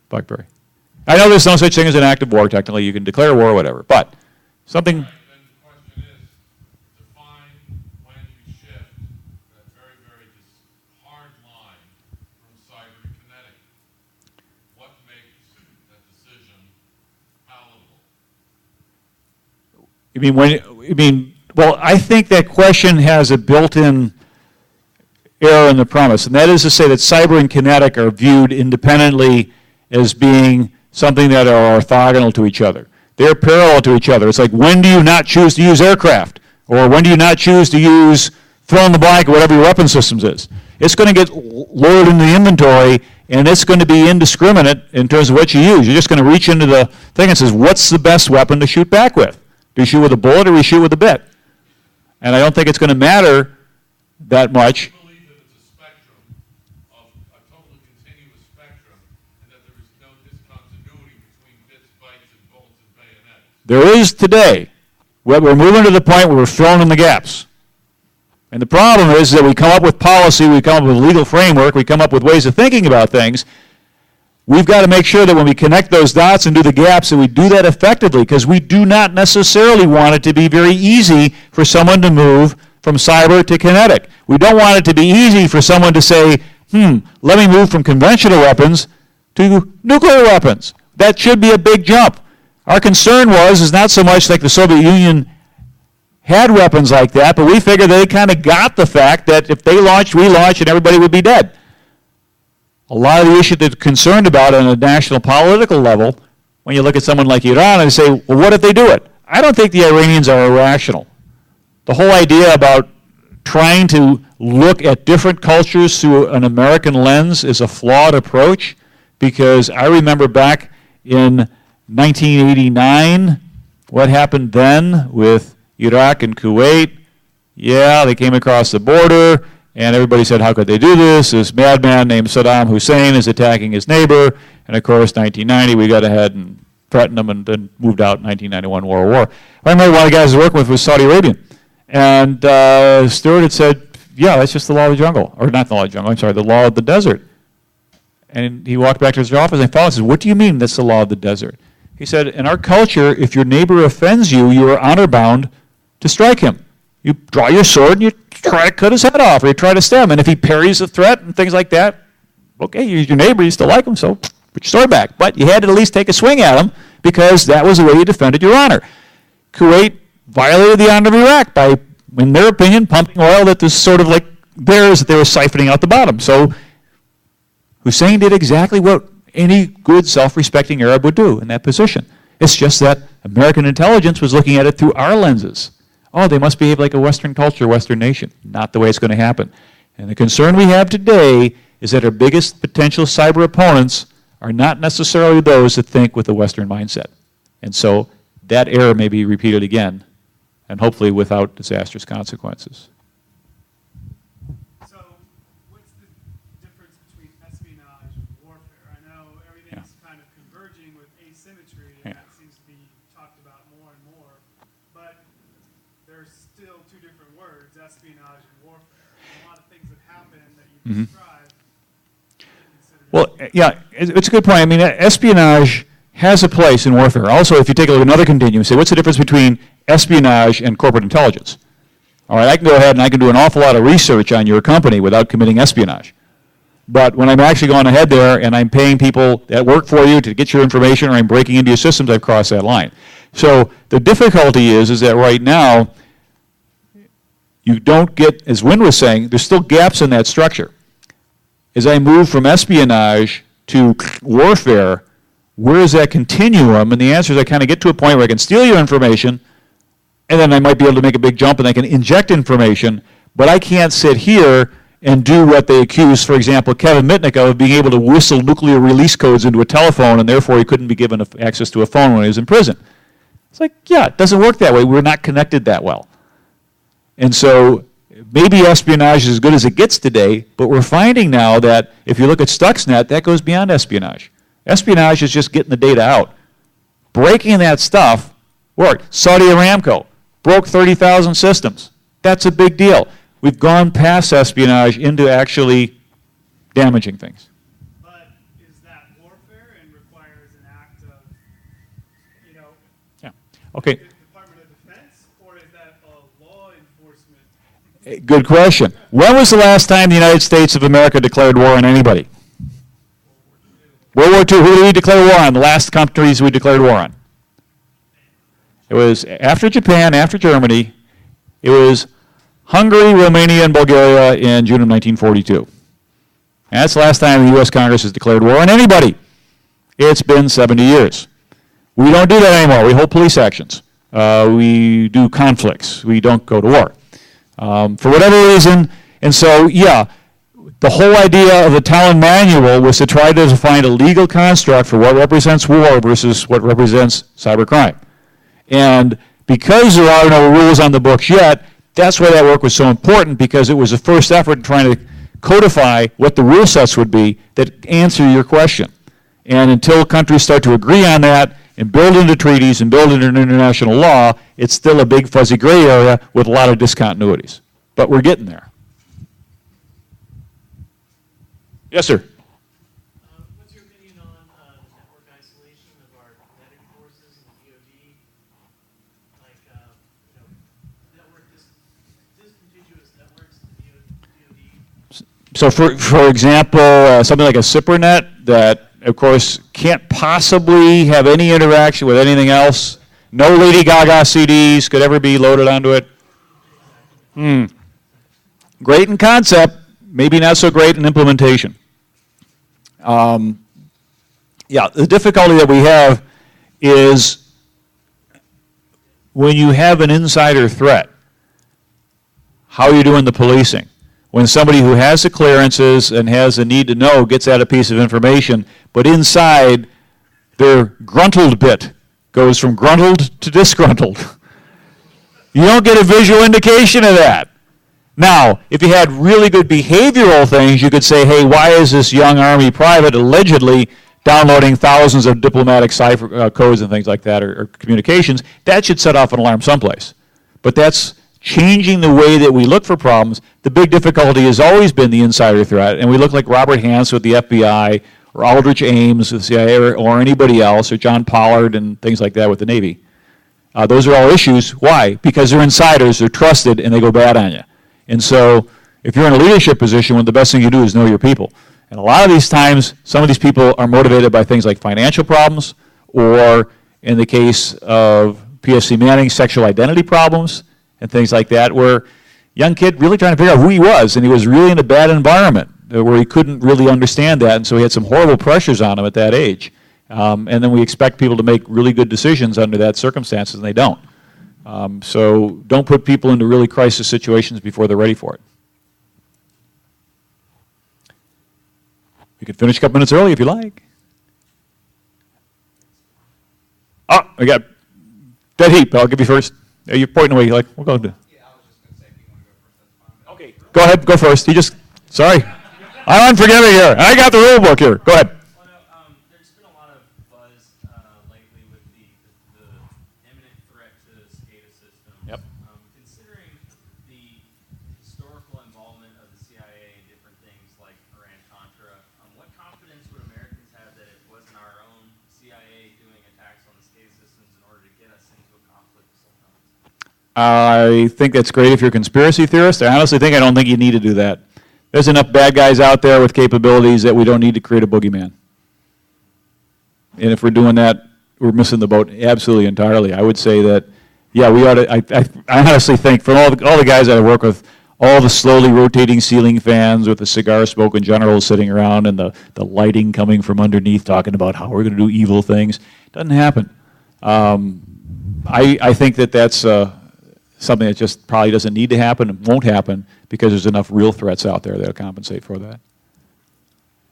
S2: BlackBerry. I know there's no such thing as an act of war, technically. You can declare war or whatever, but something...
S3: Then the question is, define when you shift that very, very hard line from cyber to kinetic. What makes that decision palatable?
S2: Well, I think that question has a built-in error in the premise, and that is to say that cyber and kinetic are viewed independently as being something that are orthogonal to each other. They're parallel to each other. It's like, when do you not choose to use aircraft? Or when do you not choose to use fill in the blank or whatever your weapon systems is? It's going to get loaded into the inventory, and it's going to be indiscriminate in terms of what you use. You're just going to reach into the thing and says, what's the best weapon to shoot back with? Do you shoot with a bullet or do you shoot with a bit? And I don't think it's going to matter that much.
S3: I believe that it's a spectrum of a totally continuous spectrum, and that there is no discontinuity between bits, bytes, and bolts and bayonets.
S2: There is today. We're moving to the point where we're filling in the gaps. And the problem is that we come up with policy, we come up with a legal framework, we come up with ways of thinking about things. We've got to make sure that when we connect those dots and do the gaps, that we do that effectively, because we do not necessarily want it to be very easy for someone to move from cyber to kinetic. We don't want it to be easy for someone to say, let me move from conventional weapons to nuclear weapons. That should be a big jump. Our concern is not so much like the Soviet Union had weapons like that, but we figured they kind of got the fact that if they launched, we launched, and everybody would be dead. A lot of the issues that they're concerned about on a national political level when you look at someone like Iran and say, well, what if they do it? I don't think the Iranians are irrational. The whole idea about trying to look at different cultures through an American lens is a flawed approach, because I remember back in 1989, what happened then with Iraq and Kuwait. Yeah, they came across the border, and everybody said, how could they do this? This madman named Saddam Hussein is attacking his neighbor. And of course, 1990, we got ahead and threatened them and then moved out in 1991 World War. I remember one of the guys I was working with was Saudi Arabian. And Stewart had said, yeah, that's just the law of the jungle. Or not the law of the jungle, I'm sorry, the law of the desert. And he walked back to his office and followed and said, what do you mean that's the law of the desert? He said, in our culture, if your neighbor offends you, you are honor bound to strike him. You draw your sword and you try to cut his head off, or you try to stab him. And if he parries the threat and things like that, okay, he's your neighbor, you still like him, so put your sword back. But you had to at least take a swing at him, because that was the way you defended your honor. Kuwait violated the honor of Iraq by, in their opinion, pumping oil that was sort of like theirs that they were siphoning out the bottom. So Hussein did exactly what any good self-respecting Arab would do in that position. It's just that American intelligence was looking at it through our lenses. Oh, they must behave like a Western culture, Western nation. Not the way it's going to happen. And the concern we have today is that our biggest potential cyber opponents are not necessarily those that think with a Western mindset. And so that error may be repeated again, and hopefully without disastrous consequences.
S5: So what's the difference between espionage and warfare? I know everything's kind of converging with asymmetry, and that seems to be talked about more and more. But there's still two different words, espionage and warfare. And a lot of things that happen that you described.
S2: Well, yeah, it's a good point. I mean, espionage has a place in warfare. Also, if you take a look at another continuum, say, what's the difference between espionage and corporate intelligence? All right, I can go ahead and I can do an awful lot of research on your company without committing espionage. But when I'm actually going ahead there and I'm paying people that work for you to get your information, or I'm breaking into your systems, I've crossed that line. So the difficulty is that right now, you don't get, as Wynn was saying, there's still gaps in that structure. As I move from espionage to warfare, where is that continuum? And the answer is I kind of get to a point where I can steal your information, and then I might be able to make a big jump and I can inject information, but I can't sit here and do what they accuse, for example, Kevin Mitnick of being able to whistle nuclear release codes into a telephone, and therefore he couldn't be given access to a phone when he was in prison. It's like, yeah, it doesn't work that way. We're not connected that well. And so maybe espionage is as good as it gets today, but we're finding now that if you look at Stuxnet, that goes beyond espionage. Espionage is just getting the data out. Breaking that stuff worked. Saudi Aramco broke 30,000 systems. That's a big deal. We've gone past espionage into actually damaging things.
S5: But is that warfare and requires an act of,
S2: Yeah. Okay.
S5: the Department of Defense, or is that a law enforcement?
S2: Good question. When was the last time the United States of America declared war on anybody? World War II. Who did we declare war on? The last countries we declared war on. It was after Japan, after Germany. It was Hungary, Romania, and Bulgaria in June of 1942. And that's the last time the U.S. Congress has declared war on anybody. It's been 70 years. We don't do that anymore. We hold police actions. We do conflicts. We don't go to war. For whatever reason, and so, yeah, the whole idea of the Talon Manual was to try to find a legal construct for what represents war versus what represents cybercrime. And because there are no rules on the books yet, that's why that work was so important, because it was the first effort in trying to codify what the rule sets would be that answer your question. And until countries start to agree on that and build into treaties and build into international law, it's still a big fuzzy gray area with a lot of discontinuities. But we're getting there. Yes, sir.
S4: What's your opinion on the network isolation of our kinetic forces in the DoD? Like, network discontiguous networks in the DoD?
S2: So, for example, something like a SIPRNet that, of course, can't possibly have any interaction with anything else. No Lady Gaga CDs could ever be loaded onto it. Great in concept, maybe not so great in implementation. Yeah, the difficulty that we have is when you have an insider threat, how are you doing the policing? When somebody who has the clearances and has the need to know gets at a piece of information, but inside their gruntled bit goes from gruntled to disgruntled. You don't get a visual indication of that. Now, if you had really good behavioral things, you could say, hey, why is this young Army private allegedly downloading thousands of diplomatic cipher codes and things like that, or communications? That should set off an alarm someplace. But that's changing the way that we look for problems. The big difficulty has always been the insider threat, and we look like Robert Hance with the FBI, or Aldrich Ames with the CIA, or anybody else, or John Pollard and things like that with the Navy. Those are all issues. Why? Because they're insiders, they're trusted, and they go bad on you. And so if you're in a leadership position, one of the best things you do is know your people. And a lot of these times, some of these people are motivated by things like financial problems, or in the case of PSC Manning, sexual identity problems, and things like that, where young kid really trying to figure out who he was, and he was really in a bad environment where he couldn't really understand that, and so he had some horrible pressures on him at that age. And then we expect people to make really good decisions under that circumstances, and they don't. So don't put people into really crisis situations before they're ready for it. We could finish a couple minutes early if you like. Oh, we got dead heat. I'll give you first. You're pointing away. You're like, we'll go.
S6: Yeah, I was just going to say, if you want to go first, that's fine.
S2: Okay, go ahead. Go first. Sorry. I'm unforgiving here. I got the rule book here. Go ahead.
S6: Well, no, there's been a lot of buzz lately with the imminent threat to SCADA systems.
S2: Yep.
S6: Considering the historical involvement of the CIA in different things like Iran-Contra, what confidence would Americans have that it wasn't our own CIA doing attacks on the SCADA systems in order to get us into a conflict sometimes?
S2: I think that's great if you're a conspiracy theorist. I honestly think I don't think you need to do that. There's enough bad guys out there with capabilities that we don't need to create a boogeyman. And if we're doing that, we're missing the boat absolutely entirely. I would say that, yeah, we ought to. I honestly think from all the guys that I work with, all the slowly rotating ceiling fans with the cigar smoking generals sitting around and the lighting coming from underneath talking about how we're going to do evil things, doesn't happen. I think that's something that just probably doesn't need to happen and won't happen because there's enough real threats out there that'll compensate for that.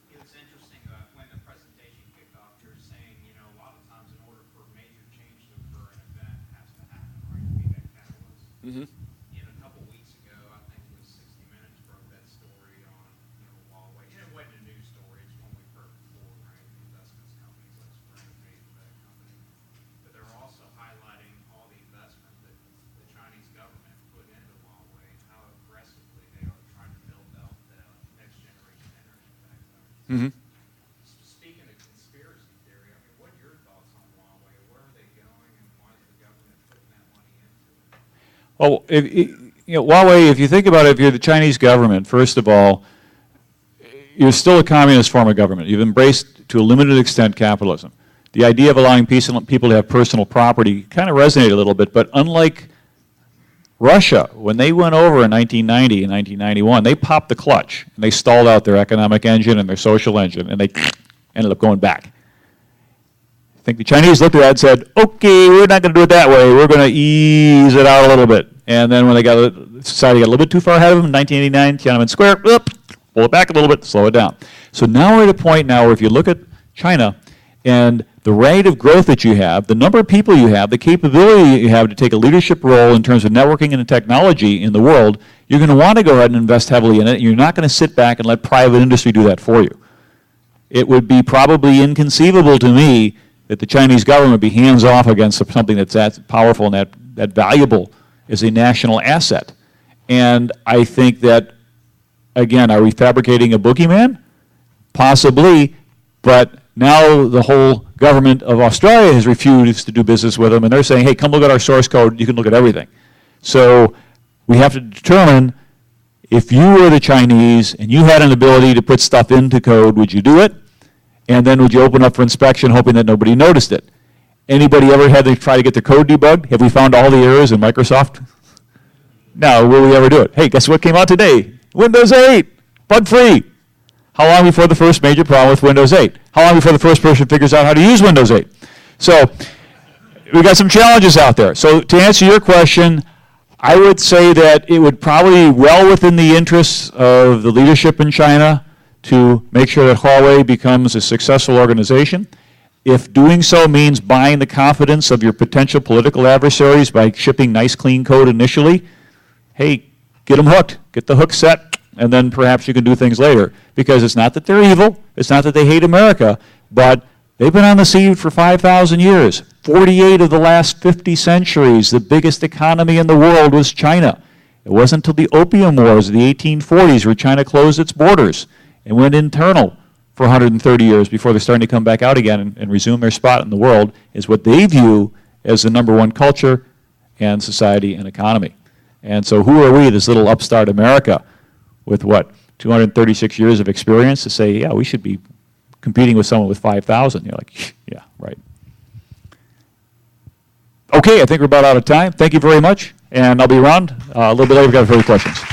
S6: It was interesting when the presentation kicked off, you were saying, a lot of times in order for major change to occur, an event has to happen, right, to be that catalyst.
S2: Mm-hmm.
S6: A couple weeks ago, I think it was 60 Minutes broke that story on, Huawei. It wasn't a news story, it's one we've heard before, right? The investments companies like Sprint made for that company. But they're also highlighting all the investment that the Chinese government put into Huawei and how aggressively they are trying to build out the next generation energy backbone.
S2: Mm-hmm.
S6: Speaking of conspiracy theory, what are your thoughts on Huawei? Where are they going, and why is the government putting that money into it?
S2: Well, Huawei, if you think about it, if you're the Chinese government, first of all, you're still a communist form of government. You've embraced, to a limited extent, capitalism. The idea of allowing people to have personal property kind of resonated a little bit, but unlike Russia, when they went over in 1990 and 1991, they popped the clutch, and they stalled out their economic engine and their social engine, and they ended up going back. I think the Chinese looked at that and said, okay, we're not going to do it that way. We're going to ease it out a little bit. And then when society got a little bit too far ahead of them in 1989, Tiananmen Square, pull it back a little bit, slow it down. So now we're at a point now where if you look at China and the rate of growth that you have, the number of people you have, the capability you have to take a leadership role in terms of networking and technology in the world, you're going to want to go ahead and invest heavily in it. You're not going to sit back and let private industry do that for you. It would be probably inconceivable to me that the Chinese government would be hands-off against something that's that powerful and that valuable as a national asset. And I think that, again, are we fabricating a boogeyman? Possibly, but now the whole government of Australia has refused to do business with them, and they're saying, hey, come look at our source code, you can look at everything. So we have to determine, if you were the Chinese and you had an ability to put stuff into code, would you do it? And then would you open up for inspection hoping that nobody noticed it? Anybody ever had to try to get their code debugged? Have we found all the errors in Microsoft? No, will we ever do it? Hey, guess what came out today? Windows 8, bug-free. How long before the first major problem with Windows 8? How long before the first person figures out how to use Windows 8? So we got some challenges out there. So to answer your question, I would say that it would probably be well within the interests of the leadership in China to make sure that Huawei becomes a successful organization. If doing so means buying the confidence of your potential political adversaries by shipping nice, clean code initially, hey, get them hooked, get the hook set, and then perhaps you can do things later. Because it's not that they're evil, it's not that they hate America, but they've been on the scene for 5,000 years. 48 of the last 50 centuries, the biggest economy in the world was China. It wasn't until the Opium Wars of the 1840s where China closed its borders and went internal for 130 years before they're starting to come back out again and resume their spot in the world, is what they view as the #1 culture and society and economy. And so who are we, this little upstart America, with what, 236 years of experience, to say, yeah, we should be competing with someone with 5,000. You're like, yeah, right. Okay, I think we're about out of time. Thank you very much, and I'll be around a little bit later if you've got further questions.